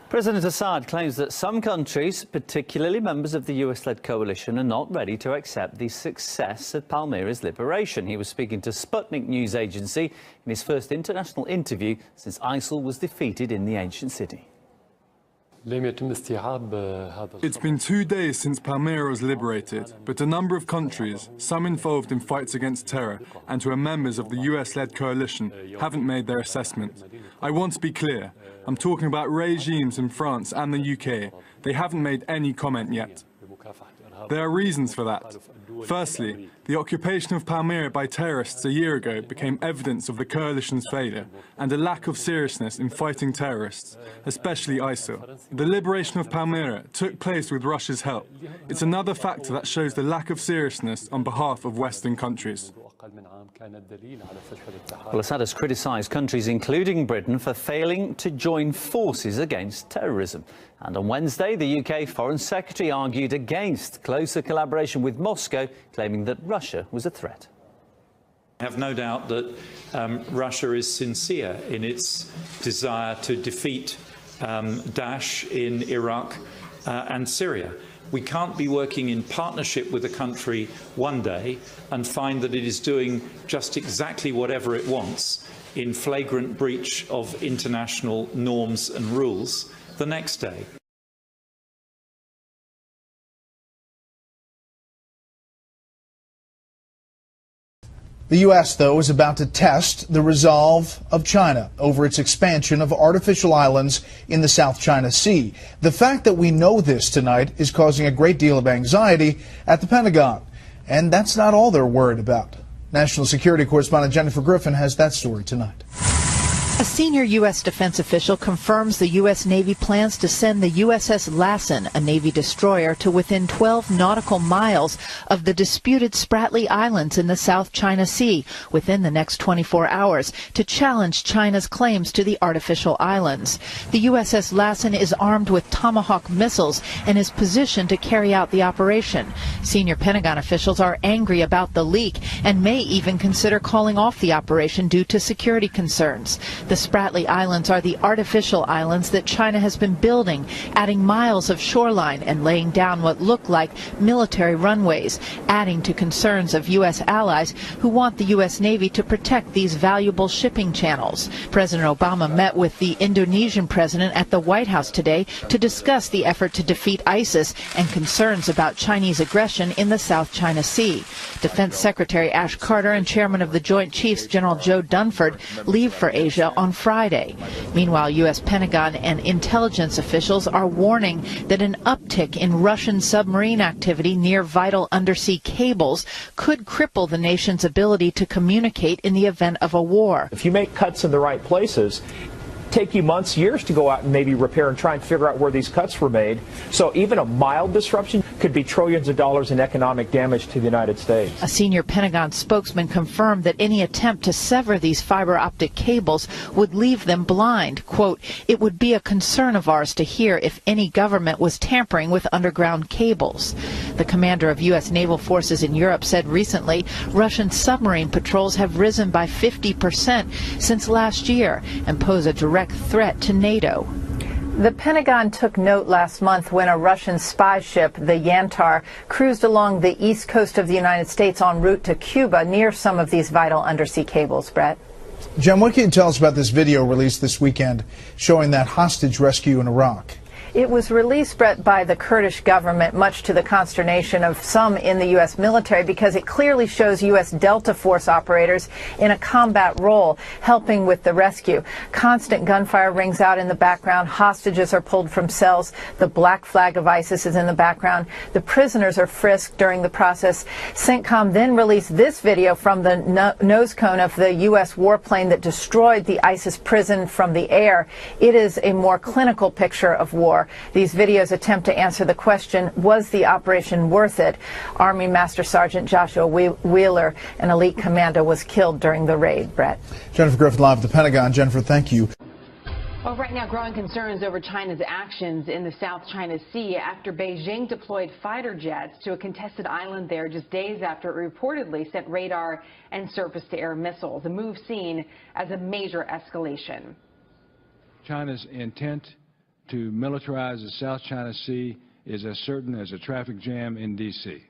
President Assad claims that some countries, particularly members of the US-led coalition, are not ready to accept the success of Palmyra's liberation. He was speaking to Sputnik news agency in his first international interview since ISIL was defeated in the ancient city. It's been 2 days since Palmyra was liberated, but a number of countries, some involved in fights against terror and who are members of the US-led coalition, haven't made their assessment. I want to be clear. I'm talking about regimes in France and the UK. They haven't made any comment yet. There are reasons for that. Firstly, the occupation of Palmyra by terrorists a year ago became evidence of the coalition's failure and a lack of seriousness in fighting terrorists, especially ISIL. The liberation of Palmyra took place with Russia's help. It's another factor that shows the lack of seriousness on behalf of Western countries. Well, Assad has criticised countries, including Britain, for failing to join forces against terrorism. And on Wednesday, the UK Foreign Secretary argued against closer collaboration with Moscow, claiming that Russia was a threat. I have no doubt that Russia is sincere in its desire to defeat Daesh in Iraq and Syria. We can't be working in partnership with a country one day and find that it is doing just exactly whatever it wants in flagrant breach of international norms and rules the next day. The U.S., though, is about to test the resolve of China over its expansion of artificial islands in the South China Sea. The fact that we know this tonight is causing a great deal of anxiety at the Pentagon. And that's not all they're worried about. National Security Correspondent Jennifer Griffin has that story tonight. A senior U.S. defense official confirms the U.S. Navy plans to send the USS Lassen, a Navy destroyer, to within 12 nautical miles of the disputed Spratly Islands in the South China Sea within the next 24 hours to challenge China's claims to the artificial islands. The USS Lassen is armed with Tomahawk missiles and is positioned to carry out the operation. Senior Pentagon officials are angry about the leak and may even consider calling off the operation due to security concerns. The Spratly Islands are the artificial islands that China has been building, adding miles of shoreline and laying down what look like military runways, adding to concerns of U.S. allies who want the U.S. Navy to protect these valuable shipping channels. President Obama met with the Indonesian president at the White House today to discuss the effort to defeat ISIS and concerns about Chinese aggression in the South China Sea. Defense Secretary Ash Carter and Chairman of the Joint Chiefs General Joe Dunford leave for Asia on Friday. Meanwhile, U.S. Pentagon and intelligence officials are warning that an uptick in Russian submarine activity near vital undersea cables could cripple the nation's ability to communicate in the event of a war. If you make cuts in the right places, take you months, years to go out and maybe repair and try and figure out where these cuts were made. So even a mild disruption could be trillions of dollars in economic damage to the United States. A senior Pentagon spokesman confirmed that any attempt to sever these fiber optic cables would leave them blind. Quote, "It would be a concern of ours to hear if any government was tampering with underground cables." The commander of U.S. naval forces in Europe said recently Russian submarine patrols have risen by 50% since last year and pose a direct threat to NATO. The Pentagon took note last month when a Russian spy ship, the Yantar, cruised along the east coast of the United States en route to Cuba near some of these vital undersea cables. Brett? Jen, what can you tell us about this video released this weekend showing that hostage rescue in Iraq? It was released, Brett, by the Kurdish government, much to the consternation of some in the U.S. military, because it clearly shows U.S. Delta Force operators in a combat role, helping with the rescue. Constant gunfire rings out in the background. Hostages are pulled from cells. The black flag of ISIS is in the background. The prisoners are frisked during the process. CENTCOM then released this video from the nose cone of the U.S. warplane that destroyed the ISIS prison from the air. It is a more clinical picture of war. These videos attempt to answer the question, was the operation worth it? Army Master Sergeant Joshua Wheeler, an elite commando, was killed during the raid. Brett? Jennifer Griffin live at the Pentagon. Jennifer, thank you. Well, right now, growing concerns over China's actions in the South China Sea after Beijing deployed fighter jets to a contested island there just days after it reportedly sent radar and surface-to-air missiles, a move seen as a major escalation. China's intent to militarize the South China Sea is as certain as a traffic jam in D.C.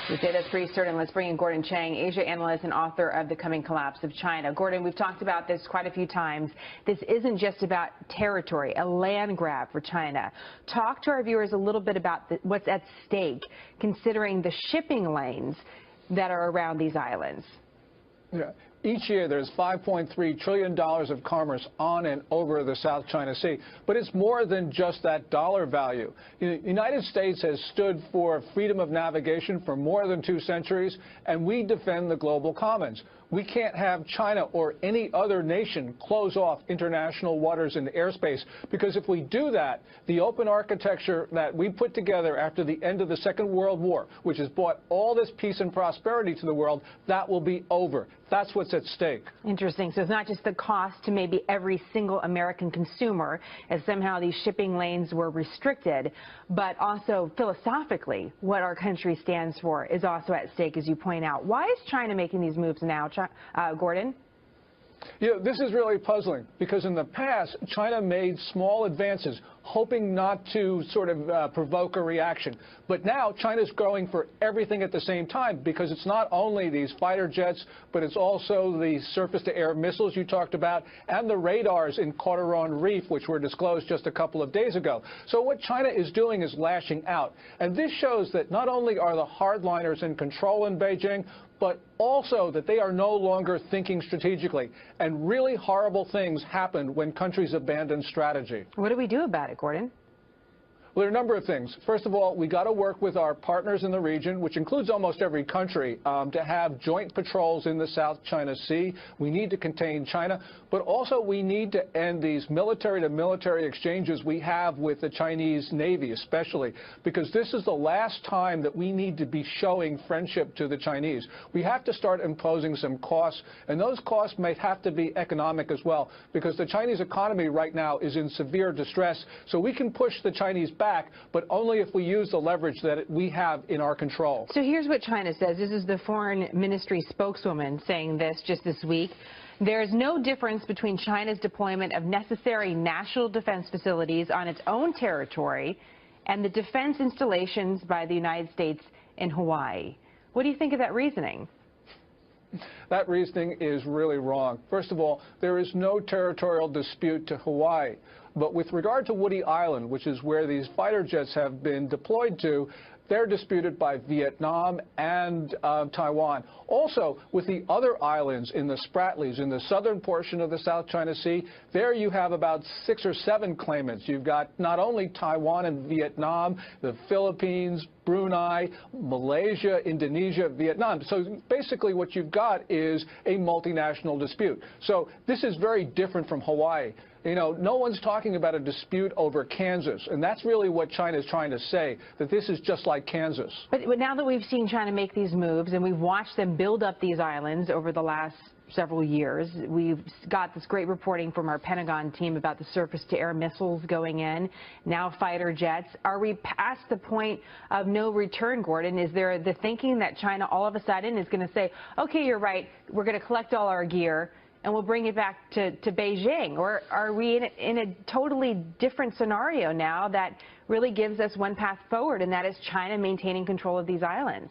We say that's pretty certain. Let's bring in Gordon Chang, Asia analyst and author of The Coming Collapse of China. Gordon, we've talked about this quite a few times. This isn't just about territory, a land grab for China. Talk to our viewers a little bit about what's at stake, considering the shipping lanes that are around these islands. Yeah. Each year, there's $5.3 trillion of commerce on and over the South China Sea. But it's more than just that dollar value. The United States has stood for freedom of navigation for more than 2 centuries, and we defend the global commons. We can't have China or any other nation close off international waters and airspace, because if we do that, the open architecture that we put together after the end of the Second World War, which has brought all this peace and prosperity to the world, that will be over. That's what's at stake. Interesting. So it's not just the cost to maybe every single American consumer, as somehow these shipping lanes were restricted, but also philosophically, what our country stands for is also at stake, as you point out. Why is China making these moves now, Gordon? You know, this is really puzzling, because in the past, China made small advances, hoping not to sort of provoke a reaction. But now China's going for everything at the same time, because it's not only these fighter jets, but it's also the surface-to-air missiles you talked about and the radars in Coron Reef, which were disclosed just a couple of days ago. So what China is doing is lashing out. And this shows that not only are the hardliners in control in Beijing, but also that they are no longer thinking strategically. And really horrible things happen when countries abandon strategy. What do we do about it, Gordon? Well, there are a number of things. First of all, we got to work with our partners in the region, which includes almost every country, to have joint patrols in the South China Sea. We need to contain China, but also we need to end these military-to-military exchanges we have with the Chinese Navy, especially, because this is the last time that we need to be showing friendship to the Chinese. We have to start imposing some costs, and those costs may have to be economic as well, because the Chinese economy right now is in severe distress, so we can push the Chinese back, but only if we use the leverage that we have in our control. So here's what China says. This is the foreign ministry spokeswoman saying this just this week. There is no difference between China's deployment of necessary national defense facilities on its own territory and the defense installations by the United States in Hawaii. What do you think of that reasoning? That reasoning is really wrong. First of all, there is no territorial dispute to Hawaii. But with regard to Woody Island, which is where these fighter jets have been deployed to, they're disputed by Vietnam and Taiwan. Also, with the other islands in the Spratlys, in the southern portion of the South China Sea, there you have about 6 or 7 claimants. You've got not only Taiwan and Vietnam, the Philippines, Brunei, Malaysia, Indonesia, Vietnam. So basically what you've got is a multinational dispute. So this is very different from Hawaii. You know, no one's talking about a dispute over Kansas, and that's really what China is trying to say, that this is just like Kansas. But now that we've seen China make these moves and we've watched them build up these islands over the last several years, we've got this great reporting from our Pentagon team about the surface-to-air missiles going in, now fighter jets. Are we past the point of no return, Gordon? Is there the thinking that China all of a sudden is going to say, okay, you're right, we're going to collect all our gear and we'll bring it back to Beijing? Or are we in a totally different scenario now that really gives us one path forward, and that is China maintaining control of these islands?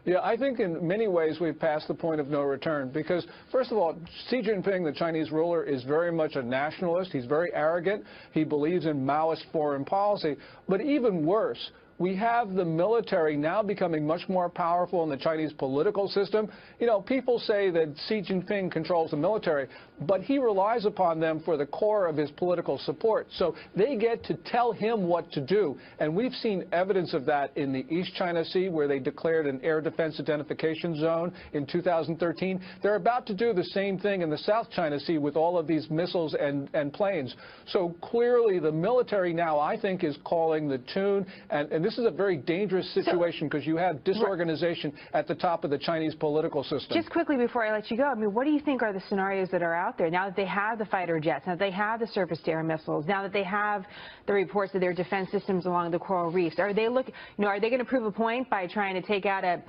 Yeah, I think in many ways we've passed the point of no return, because, first of all, Xi Jinping, the Chinese ruler, is very much a nationalist. He's very arrogant. He believes in Maoist foreign policy. But even worse, we have the military now becoming much more powerful in the Chinese political system. You know, people say that Xi Jinping controls the military, but he relies upon them for the core of his political support. So they get to tell him what to do. And we've seen evidence of that in the East China Sea, where they declared an air defense identification zone in 2013. They're about to do the same thing in the South China Sea with all of these missiles and planes. So clearly the military now, I think, is calling the tune. And this is a very dangerous situation, because you have disorganization at the top of the Chinese political system. Just quickly before I let you go, I mean, what do you think are the scenarios that are out there now that they have the fighter jets, now that they have the surface-to-air missiles, now that they have the reports of their defense systems along the coral reefs? Are they are they going to prove a point by trying to take out a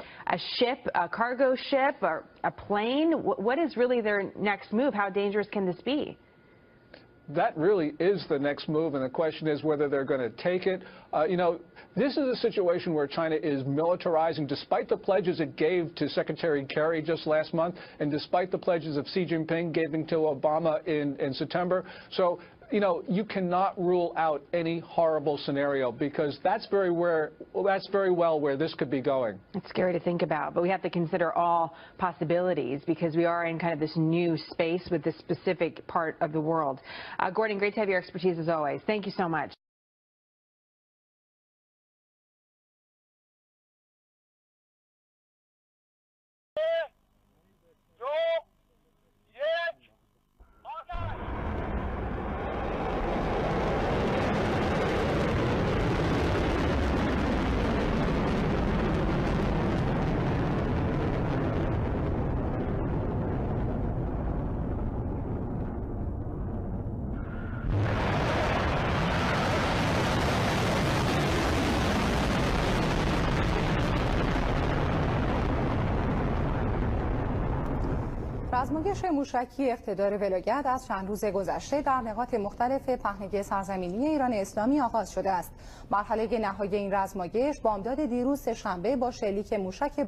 ship, a cargo ship, or a plane? What is really their next move? How dangerous can this be? that really is the next move, and the question is whether they're going to take it. You know, this is a situation where China is militarizing, despite the pledges it gave to Secretary Kerry just last month, and despite the pledges of Xi Jinping giving to Obama in September. So, you know, you cannot rule out any horrible scenario, because that's very well where this could be going. It's scary to think about, but we have to consider all possibilities because we are in kind of this new space with this specific part of the world. Gordon, great to have your expertise as always. Thank you so much. رزمایش موشکی اقتدار ولایت از چند روز گذشته در نقاط مختلف پهنه سرزمینی ایران اسلامی آغاز شده است. مرحله نهایی این رزمایش بامداد دیروز سه‌شنبه با شلیک موشک